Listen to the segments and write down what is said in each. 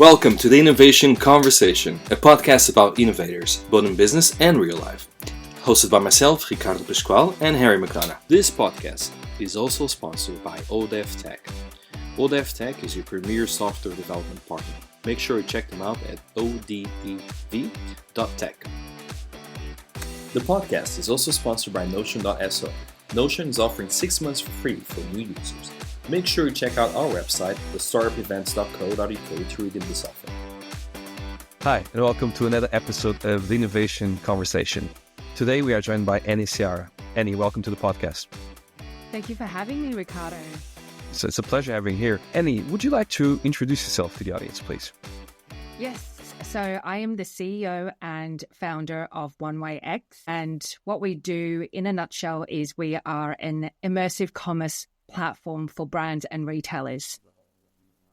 Welcome to the Innovation Conversation, a podcast about innovators, both in business and real life. Hosted by myself, Ricardo Pascual, and Harry McDonough. This podcast is also sponsored by ODEV Tech. ODEV Tech is your premier software development partner. Make sure you check them out at odev.tech. The podcast is also sponsored by Notion.so. Notion is offering 6 months for free for new users. Make sure you check out our website, thestartupevents.co.uk, to redeem this offer. Hi, and welcome to another episode of the Innovation Conversation. Today we are joined by Annie Siara. Annie, welcome to the podcast. Thank you for having me, Ricardo. So it's a pleasure having you here. Annie, would you like to introduce yourself to the audience, please? Yes. So I am the CEO and founder of One Way X. And what we do in a nutshell is we are an immersive commerce platform for brands and retailers.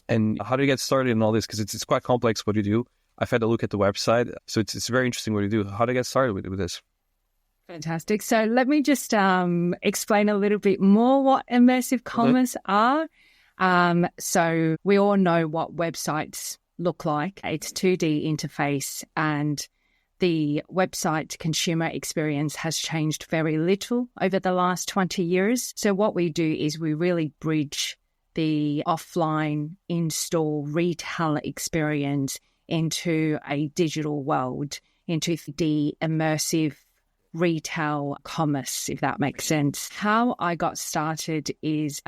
And how do you get started in all this? Because it's quite complex what you do. I've had a look at the website. So it's very interesting what you do. How do you get started with this? Fantastic. So let me just explain a little bit more what immersive commerce are. So we all know what websites look like. It's 2D interface, and the website consumer experience has changed very little over the last 20 years. So what we do is we really bridge the offline in-store retail experience into a digital world, into the immersive retail commerce, if that makes sense. How I got started is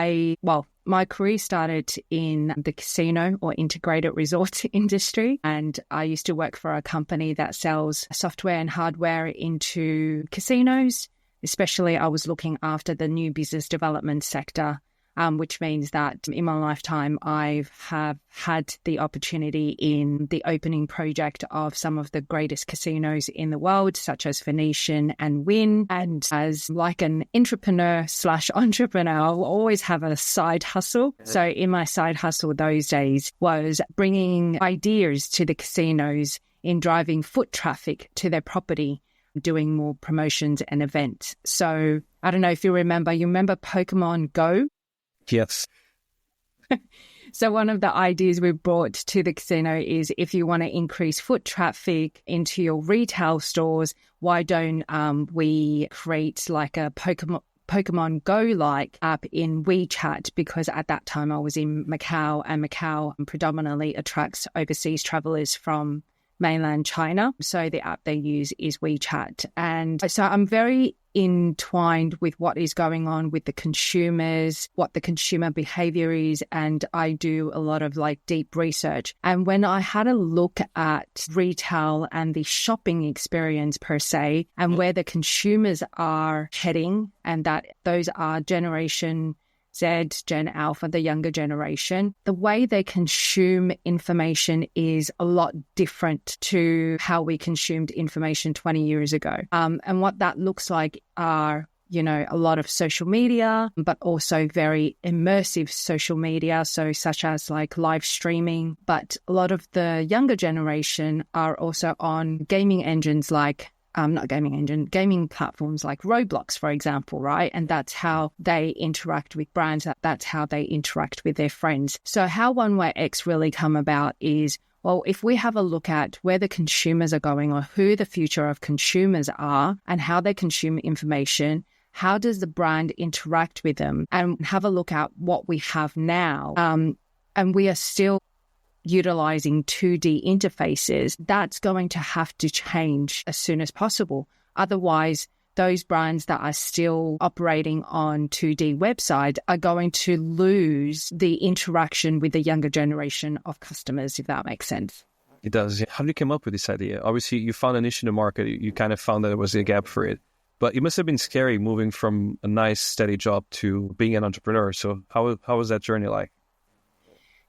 my career started in the casino or integrated resort industry, and I used to work for a company that sells software and hardware into casinos. Especially, I was looking after the new business development sector, which means that in my lifetime, I have had the opportunity in the opening project of some of the greatest casinos in the world, such as Venetian and Wynn. And as like an entrepreneur/entrepreneur, I'll always have a side hustle. So in my side hustle those days was bringing ideas to the casinos in driving foot traffic to their property, doing more promotions and events. So I don't know if you remember Pokemon Go? Yes. So one of the ideas we brought to the casino is if you want to increase foot traffic into your retail stores, why don't we create like a Pokemon Go-like app in WeChat? Because at that time I was in Macau, and Macau predominantly attracts overseas travelers from mainland China. So the app they use is WeChat. And so I'm very entwined with what is going on with the consumers, what the consumer behavior is, and I do a lot of like deep research. And when I had a look at retail and the shopping experience per se, and where the consumers are heading, and that those are Generation Z, Gen Alpha, the younger generation, the way they consume information is a lot different to how we consumed information 20 years ago. And what that looks like are, a lot of social media, but also very immersive social media, so such as like live streaming. But a lot of the younger generation are also on gaming engines like gaming platforms like Roblox, for example, right? And that's how they interact with brands. That's how they interact with their friends. So how One Way X really come about is, well, if we have a look at where the consumers are going or who the future of consumers are and how they consume information, how does the brand interact with them, and have a look at what we have now. And we are still utilizing 2D interfaces. That's going to have to change as soon as possible. Otherwise, those brands that are still operating on 2D websites are going to lose the interaction with the younger generation of customers, if that makes sense. It does. How did you come up with this idea? Obviously, you found a niche in the market. You kind of found that there was a gap for it. But it must have been scary moving from a nice, steady job to being an entrepreneur. So how was that journey like?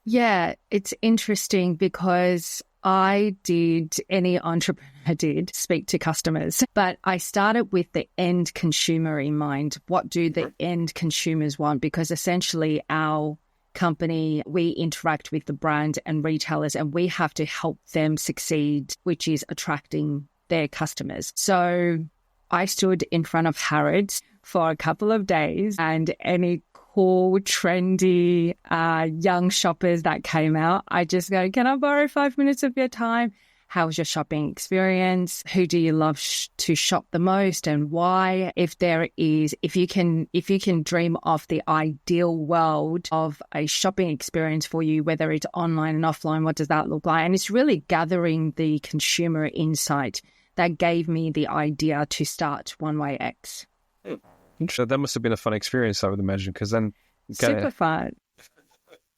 Yeah, it's interesting because any entrepreneur did speak to customers, but I started with the end consumer in mind. What do the end consumers want? Because essentially our company, we interact with the brand and retailers, and we have to help them succeed, which is attracting their customers. So I stood in front of Harrods for a couple of days, and any cool, trendy, young shoppers that came out, I just go, can I borrow 5 minutes of your time? How was your shopping experience? Who do you love to shop the most and why? If you can dream of the ideal world of a shopping experience for you, whether it's online and offline, what does that look like? And it's really gathering the consumer insight that gave me the idea to start One Way X. So that must have been a fun experience, I would imagine, because then super fun.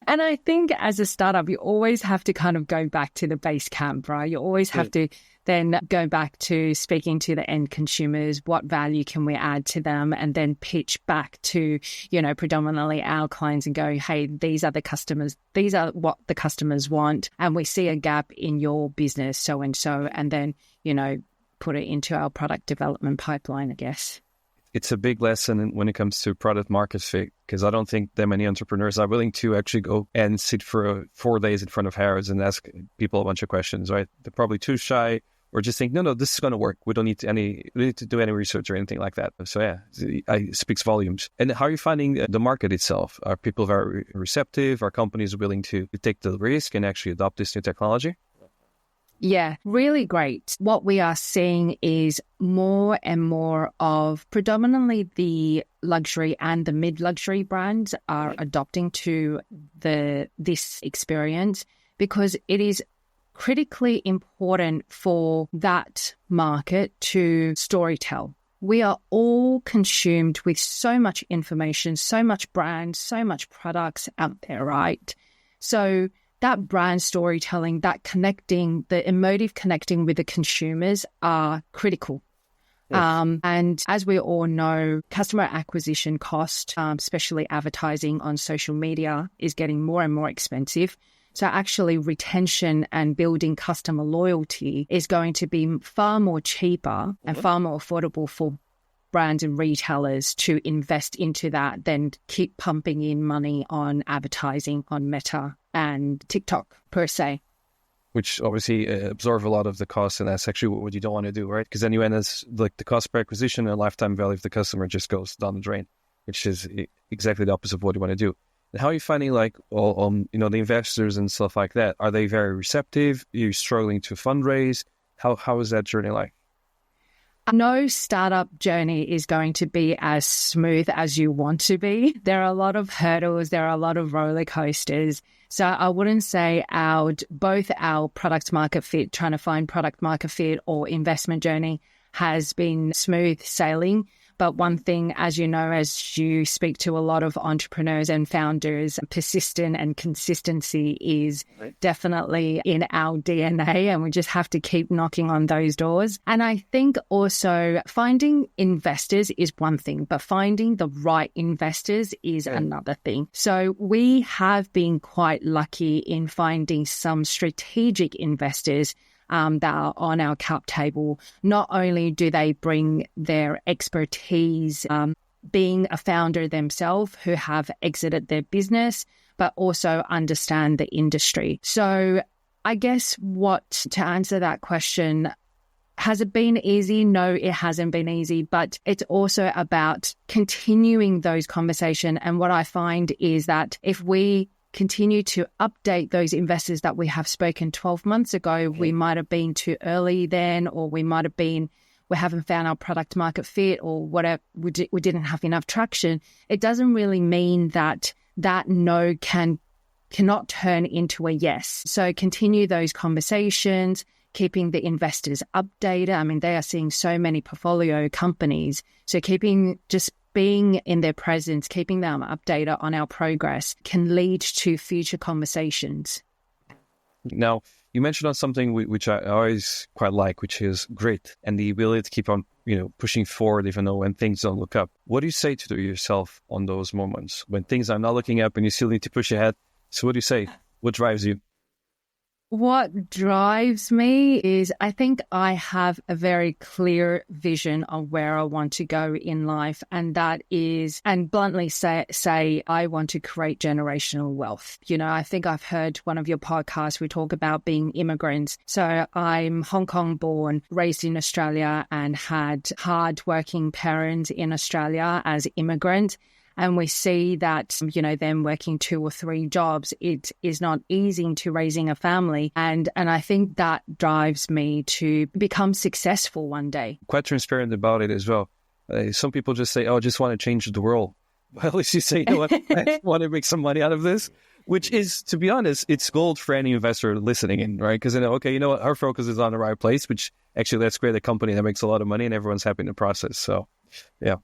And I think as a startup, you always have to kind of go back to the base camp, right? You always have to then go back to speaking to the end consumers. What value can we add to them? And then pitch back to, predominantly our clients and go, hey, these are the customers. These are what the customers want. And we see a gap in your business, so and so. And then, put it into our product development pipeline, I guess. It's a big lesson when it comes to product market fit, because I don't think that many entrepreneurs are willing to actually go and sit for 4 days in front of Harrods and ask people a bunch of questions, right? They're probably too shy or just think, no, this is going to work. We don't need to do any research or anything like that. So yeah, it speaks volumes. And how are you finding the market itself? Are people very receptive? Are companies willing to take the risk and actually adopt this new technology? Yeah, really great. What we are seeing is more and more of predominantly the luxury and the mid-luxury brands are adopting to this experience because it is critically important for that market to storytell. We are all consumed with so much information, so much brand, so much products out there, right? So that brand storytelling, that connecting, the emotive connecting with the consumers are critical. Yes. And as we all know, customer acquisition cost, especially advertising on social media, is getting more and more expensive. So actually retention and building customer loyalty is going to be far more cheaper and far more affordable for brands and retailers to invest into that than keep pumping in money on advertising on Meta and TikTok per se. Which obviously absorb a lot of the cost, and that's actually what you don't want to do, right? Because then you end as like the cost per acquisition and lifetime value of the customer just goes down the drain, which is exactly the opposite of what you want to do. And how are you finding the investors and stuff like that? Are they very receptive? Are you struggling to fundraise? How is that journey like? No startup journey is going to be as smooth as you want to be. There are a lot of hurdles. There are a lot of roller coasters. So I wouldn't say both our product market fit, trying to find product market fit, or investment journey has been smooth sailing. But one thing, as you know, as you speak to a lot of entrepreneurs and founders, persistent and consistency is definitely in our DNA, and we just have to keep knocking on those doors. And I think also finding investors is one thing, but finding the right investors is another thing. So we have been quite lucky in finding some strategic investors that are on our cap table. Not only do they bring their expertise, being a founder themselves who have exited their business, but also understand the industry. So I guess to answer that question, has it been easy? No, it hasn't been easy, but it's also about continuing those conversations. And what I find is that if we continue to update those investors that we have spoken 12 months ago, we might have been too early then, or we haven't found our product market fit, or whatever, we didn't have enough traction. It doesn't really mean that no cannot turn into a yes. So continue those conversations, keeping the investors updated. I mean, they are seeing so many portfolio companies. So being in their presence, keeping them updated on our progress can lead to future conversations. Now, you mentioned on something which I always quite like, which is grit and the ability to keep on, pushing forward even though when things don't look up. What do you say to yourself on those moments when things are not looking up and you still need to push ahead? So what do you say? What drives you? What drives me is I think I have a very clear vision of where I want to go in life. And that is, and bluntly say, I want to create generational wealth. I think I've heard one of your podcasts, we talk about being immigrants. So I'm Hong Kong born, raised in Australia, and had hard-working parents in Australia as immigrants. And we see that, them working 2 or 3 jobs, it is not easy to raising a family. And I think that drives me to become successful one day. Quite transparent about it as well. Some people just say, I just want to change the world. Well, at least you say, I want to make some money out of this, which is, to be honest, it's gold for any investor listening in, right? Because what, our focus is on the right place, which actually let's create a company that makes a lot of money and everyone's happy in the process. So, yeah.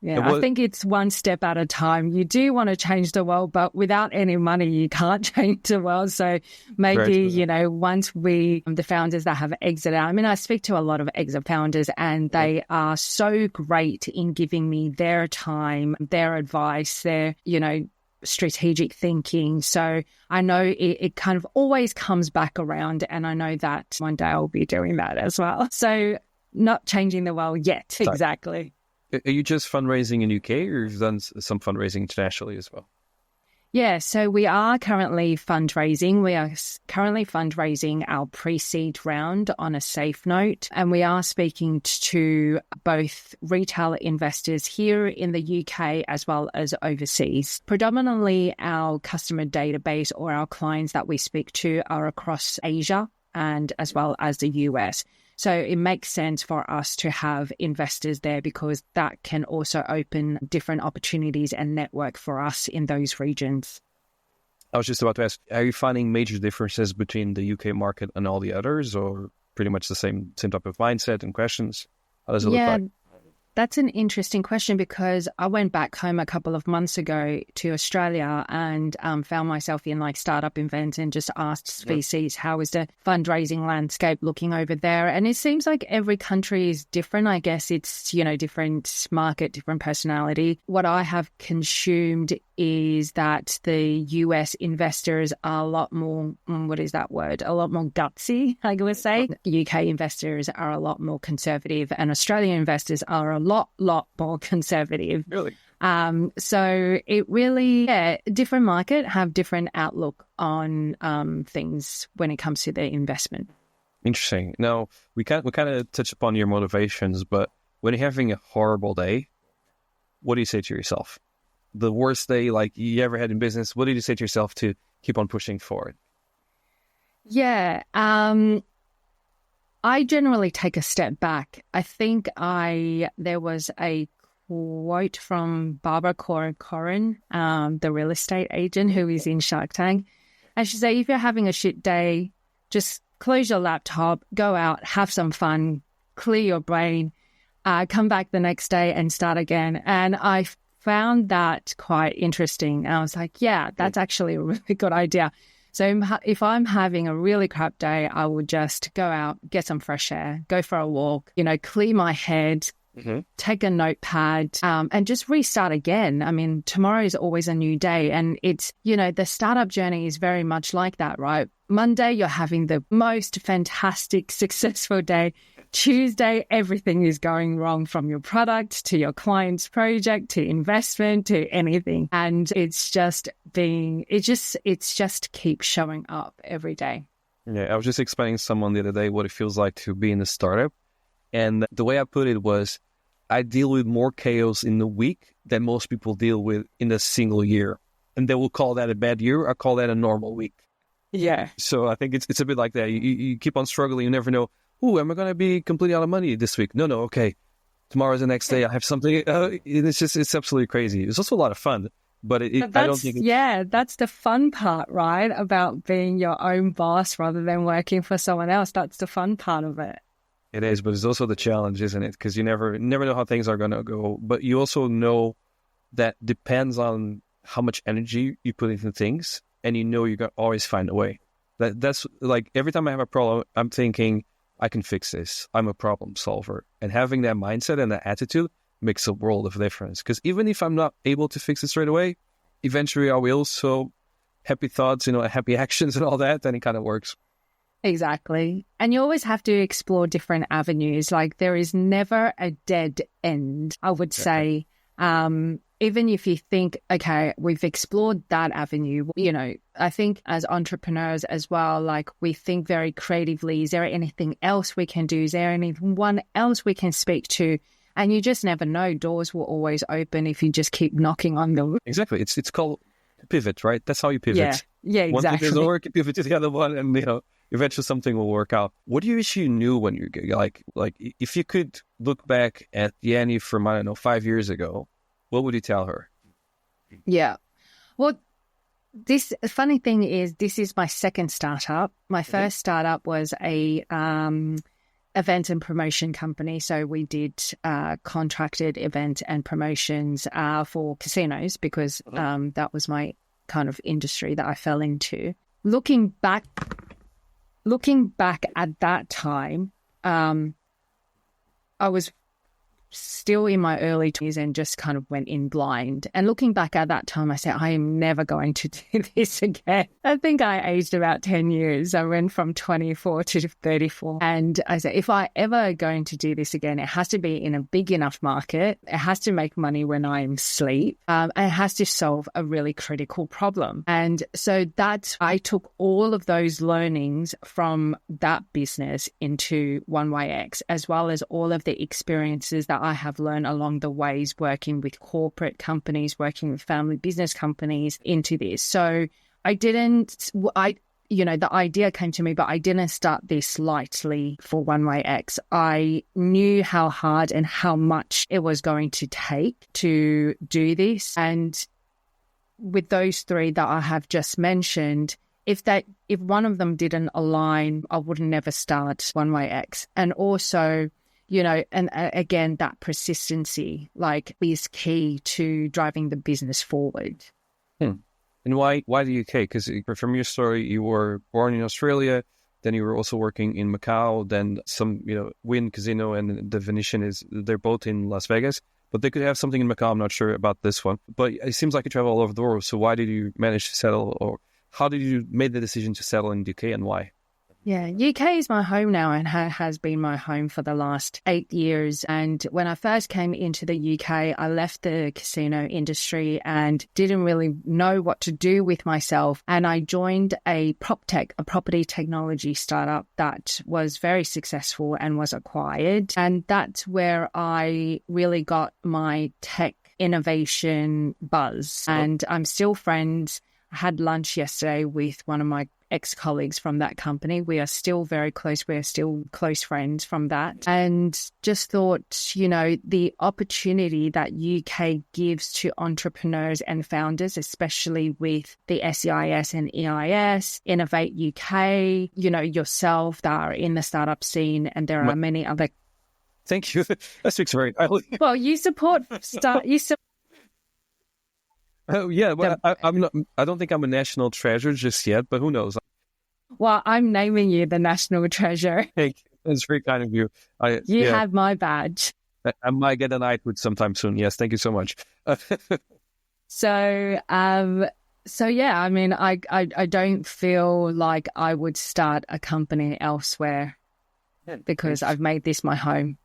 Yeah, I think it's one step at a time. You do want to change the world, but without any money, you can't change the world. So maybe, once the founders that have exited, I speak to a lot of exit founders and they are so great in giving me their time, their advice, their, strategic thinking. So I know it kind of always comes back around, and I know that one day I'll be doing that as well. So not changing the world yet. Sorry. Exactly. Are you just fundraising in UK, or you've done some fundraising internationally as well? Yeah, so we are currently fundraising. We are currently fundraising our pre-seed round on a safe note, and we are speaking to both retail investors here in the UK as well as overseas. Predominantly, our customer database or our clients that we speak to are across Asia and as well as the US. So it makes sense for us to have investors there because that can also open different opportunities and network for us in those regions. I was just about to ask, are you finding major differences between the UK market and all the others, or pretty much the same type of mindset and questions? How does it look like? That's an interesting question because I went back home a couple of months ago to Australia and found myself in startup events and just asked VCs, how is the fundraising landscape looking over there? And it seems like every country is different. I guess it's, different market, different personality. What I have consumed is that the US investors are a lot more, what is that word? A lot more gutsy, I would say. UK investors are a lot more conservative and Australian investors are a lot more conservative. Really? So it really, different market have different outlook on things when it comes to their investment. Interesting. Now, we kind of touched upon your motivations, but when you're having a horrible day, what do you say to yourself? The worst day you ever had in business, what did you say to yourself to keep on pushing forward? Yeah, I generally take a step back. I think there was a quote from Barbara Corcoran, the real estate agent who is in Shark Tank. And she said, if you're having a shit day, just close your laptop, go out, have some fun, clear your brain, come back the next day and start again. And I found that quite interesting. And I was like, yeah, that's actually a really good idea. So if I'm having a really crap day, I would just go out, get some fresh air, go for a walk, clear my head, take a notepad, and just restart again. Tomorrow is always a new day. And it's, the startup journey is very much like that, right? Monday, you're having the most fantastic, successful day. Tuesday, everything is going wrong from your product to your client's project to investment to anything. And it's just keep showing up every day. Yeah, I was just explaining to someone the other day what it feels like to be in a startup. And the way I put it was, I deal with more chaos in the week than most people deal with in a single year. And they will call that a bad year. I call that a normal week. Yeah. So I think it's a bit like that. You keep on struggling. You never know, am I going to be completely out of money this week? No, okay. Tomorrow's the next day. I have something. It's absolutely crazy. It's also a lot of fun. But I don't think... that's the fun part, right? About being your own boss rather than working for someone else. That's the fun part of it. It is, but it's also the challenge, isn't it? Because you never know how things are going to go. But you also know that depends on how much energy you put into things. And you're going to always find a way. That's like every time I have a problem, I'm thinking, I can fix this. I'm a problem solver. And having that mindset and that attitude makes a world of difference. Because even if I'm not able to fix it straight away, eventually I will. So happy thoughts, happy actions and all that, then it kind of works. Exactly. And you always have to explore different avenues. Like there is never a dead end, I would say. Even if you think, okay, we've explored that avenue, I think as entrepreneurs as well, we think very creatively. Is there anything else we can do? Is there anyone else we can speak to? And you just never know. Doors will always open if you just keep knocking on them. Exactly. It's called pivot, right? That's how you pivot. Yeah, exactly. One thing doesn't work, you pivot to the other one, and eventually something will work out. What do you wish you knew when you like if you could look back at the Annie from, I don't know, 5 years ago, what would you tell her? Yeah. Well, this funny thing is, this is my second startup. My first startup was a event and promotion company. So we did contracted event and promotions for casinos because that was my kind of industry that I fell into. Looking back at that time, I was still in my early 20s and just kind of went in blind. And looking back at that time, I said, I am never going to do this again. I think I aged about 10 years. I went from 24 to 34. And I said, if I ever going to do this again, it has to be in a big enough market. It has to make money when I'm asleep. And it has to solve a really critical problem. And so I took all of those learnings from that business into 1YX, as well as all of the experiences that I have learned along the ways working with corporate companies, working with family business companies into this. So the idea came to me, but I didn't start this lightly for 1YX. I knew how hard and how much it was going to take to do this. And with those three that I have just mentioned, if one of them didn't align, I would never start 1YX. And also, and again, that persistency is key to driving the business forward. And why the UK? Because from your story, you were born in Australia, then you were also working in Macau, then Wynn Casino and the Venetian they're both in Las Vegas, but they could have something in Macau. I'm not sure about this one, but it seems like you travel all over the world. So why did you manage to settle, or how did you make the decision to settle in the UK, and why? Yeah, UK is my home now and has been my home for the last 8 years. And when I first came into the UK, I left the casino industry and didn't really know what to do with myself. And I joined a property technology startup that was very successful and was acquired. And that's where I really got my tech innovation buzz. And I'm still friends. I had lunch yesterday with one of my ex-colleagues from that company. We are still very close. We are still close friends from that. And just thought, the opportunity that UK gives to entrepreneurs and founders, especially with the SEIS and EIS, Innovate UK, yourself that are in the startup scene, and there are many other. Thank you. That speaks very highly. Well, you support Oh yeah, well, I'm not. I don't think I'm a national treasure just yet, but who knows? Well, I'm naming you the national treasure. Hey, that's very kind of you. You have my badge. I might get a knighthood sometime soon. Yes, thank you so much. So yeah, I mean, I don't feel like I would start a company elsewhere because I've made this my home.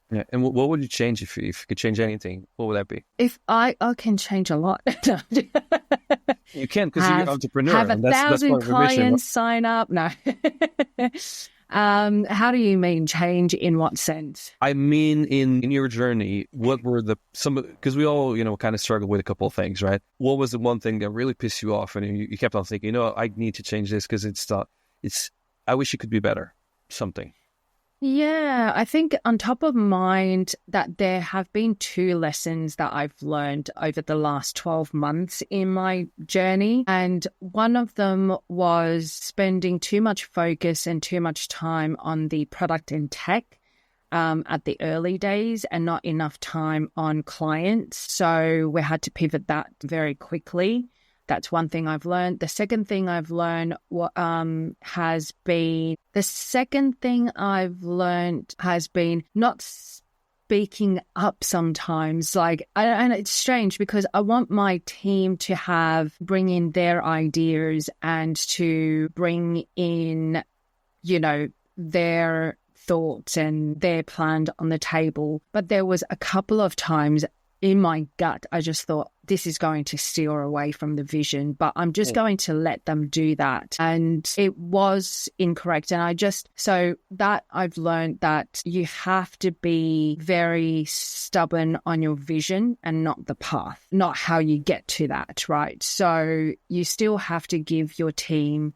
Yeah, and what would you change if you could change anything? What would that be? If I can change a lot. You can, because you're an entrepreneur. Have 1,000 clients sign up. No. How do you mean change? In what sense? I mean, in your journey, what were because we all, kind of struggle with a couple of things, right? What was the one thing that really pissed you off, and you kept on thinking, I need to change this because I wish it could be better, something. Yeah, I think on top of mind that there have been 2 lessons that I've learned over the last 12 months in my journey. And one of them was spending too much focus and too much time on the product and tech at the early days and not enough time on clients. So we had to pivot that very quickly. That's one thing I've learned. The second thing I've learned has been not speaking up sometimes. And it's strange because I want my team to bring in their ideas and to bring in, their thoughts and their plan on the table. But there was a couple of times in my gut, I just thought this is going to steer away from the vision, but I'm just going to let them do that. And it was incorrect. And so that I've learned that you have to be very stubborn on your vision and not the path, not how you get to that, right? So you still have to give your team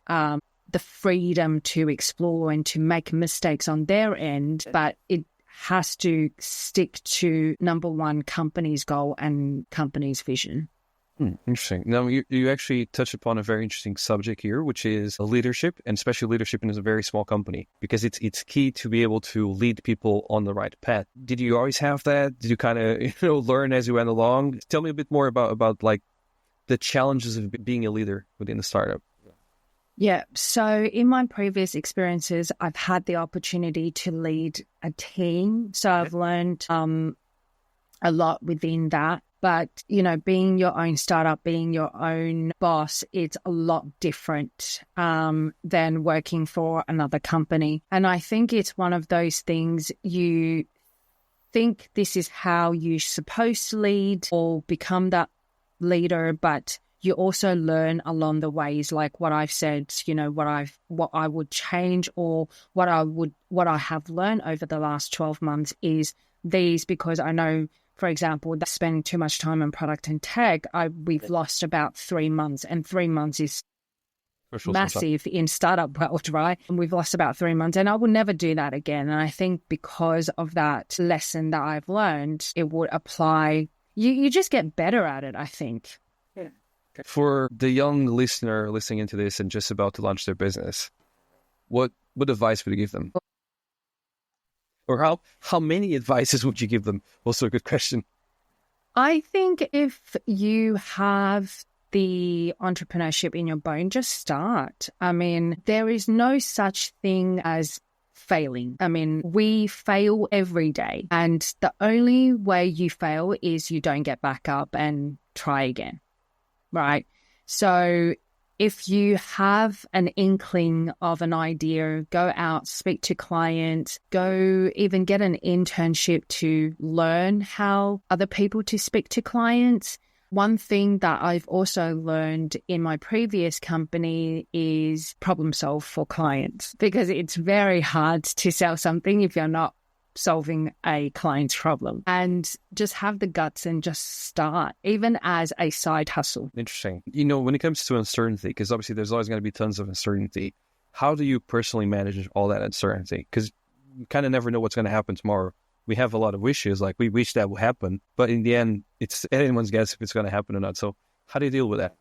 the freedom to explore and to make mistakes on their end, but it has to stick to number one, company's goal and company's vision. Interesting. Now, you actually touch upon a very interesting subject here, which is leadership, and especially leadership in a very small company, because it's key to be able to lead people on the right path. Did you always have that? Did you kind of learn as you went along? Tell me a bit more about like the challenges of being a leader within the startup. Yeah. So in my previous experiences, I've had the opportunity to lead a team. So I've learned a lot within that. But, being your own startup, being your own boss, it's a lot different than working for another company. And I think it's one of those things you think this is how you're supposed to lead or become that leader, but you also learn along the ways, like what I've said, what I would change, or what I have learned over the last 12 months is these, because I know, for example, that spending too much time on product and tech, we've lost about 3 months, and 3 months is massive in startup world, right? And we've lost about 3 months, and I will never do that again. And I think because of that lesson that I've learned, it would apply. You just get better at it, I think. Yeah. For the young listener listening into this and just about to launch their business, what advice would you give them? Or how many advices would you give them? Also a good question. I think if you have the entrepreneurship in your bone, just start. I mean, there is no such thing as failing. I mean, we fail every day, and the only way you fail is you don't get back up and try again. Right. So if you have an inkling of an idea, go out, speak to clients, go even get an internship to learn how other people to speak to clients. One thing that I've also learned in my previous company is problem solve for clients, because it's very hard to sell something if you're not solving a client's problem, and just have the guts and just start, even as a side hustle. Interesting. When it comes to uncertainty, because obviously there's always going to be tons of uncertainty, how do you personally manage all that uncertainty? Because you kind of never know what's going to happen tomorrow. We have a lot of wishes, like we wish that would happen, but in the end, it's anyone's guess if it's going to happen or not. So how do you deal with that?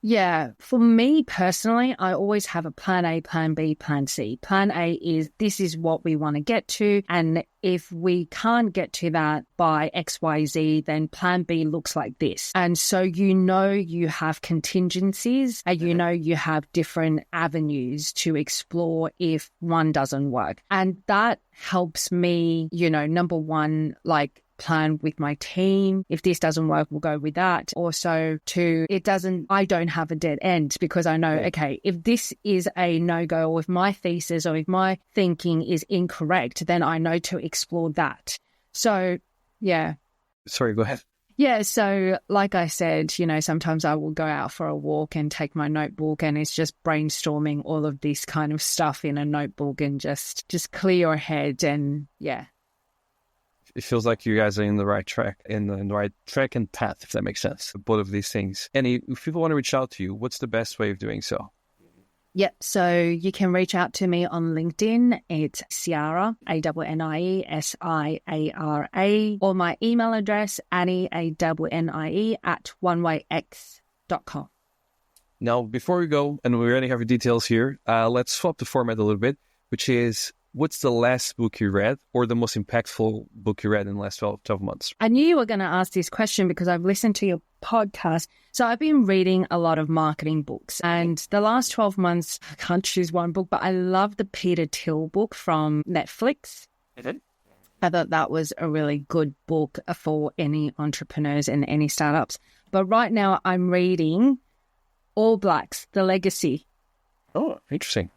Yeah, for me personally, I always have a plan A, plan B, plan C. Plan A is this is what we want to get to. And if we can't get to that by XYZ, then plan B looks like this. And so you have contingencies, and you have different avenues to explore if one doesn't work. And that helps me, number one, like plan with my team. If this doesn't work, we'll go with that. Also, I don't have a dead end, because I know, okay, if this is a no-go, or if my thesis or if my thinking is incorrect, then I know to explore that. So, yeah. Sorry, go ahead. Yeah, so like I said, sometimes I will go out for a walk and take my notebook, and it's just brainstorming all of this kind of stuff in a notebook, and just clear your head, and yeah. It feels like you guys are in the right track, and path, if that makes sense. Both of these things. Annie, if people want to reach out to you, what's the best way of doing so? Yep. So you can reach out to me on LinkedIn. It's Siara, ANNIE SIARA, or my email address, Annie, ANNIE @onewayx.com. Now, before we go, and we already have your details here, let's swap the format a little bit, which is, what's the last book you read, or the most impactful book you read in the last 12 months? I knew you were going to ask this question because I've listened to your podcast. So I've been reading a lot of marketing books, and the last 12 months, I can't choose one book, but I love the Peter Thiel book from Netflix. I thought that was a really good book for any entrepreneurs and any startups. But right now I'm reading All Blacks, The Legacy. Oh, interesting.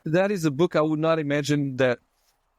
That is a book I would not imagine that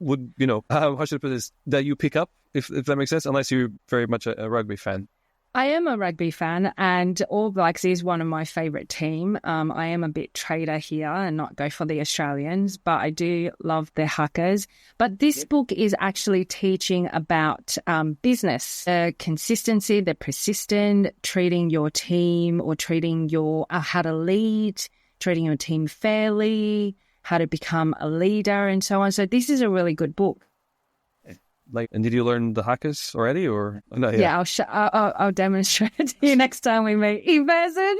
would, how should I put this, that you pick up, if that makes sense, unless you're very much a rugby fan? I am a rugby fan, and All Blacks is one of my favourite team. I am a bit trader here and not go for the Australians, but I do love the Hackers. But this book is actually teaching about business, the consistency, the persistent, treating your team or treating your how to lead, treating your team fairly, how to become a leader, and so on. So this is a really good book. And did you learn the Hackers already, or no? Yeah, I'll demonstrate to you next time we meet in person.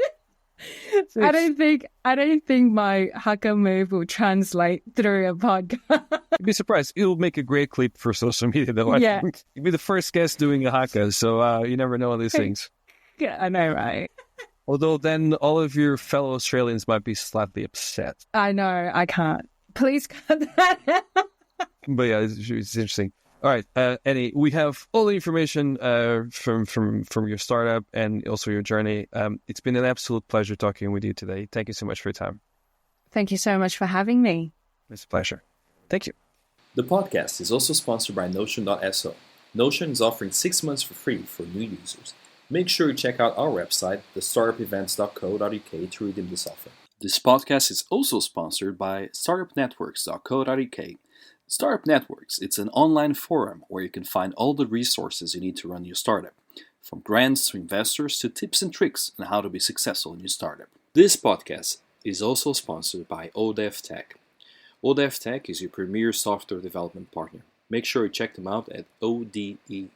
I don't think my haka move will translate through a podcast. You'd be surprised. It'll make a great clip for social media, though. Yeah. You'd be the first guest doing a haka, so you never know these things. Yeah, I know, right? Although then all of your fellow Australians might be slightly upset. I know, I can't. Please cut that out. But yeah, it's interesting. All right, Annie, we have all the information from your startup and also your journey. It's been an absolute pleasure talking with you today. Thank you so much for your time. Thank you so much for having me. It's a pleasure. Thank you. The podcast is also sponsored by Notion.so. Notion is offering 6 months for free for new users. Make sure you check out our website, thestartupevents.co.uk, to redeem this offer. This podcast is also sponsored by startupnetworks.co.uk. Startup Networks, it's an online forum where you can find all the resources you need to run your startup, from grants to investors to tips and tricks on how to be successful in your startup. This podcast is also sponsored by ODEV Tech. ODEV Tech is your premier software development partner. Make sure you check them out at odev.tech.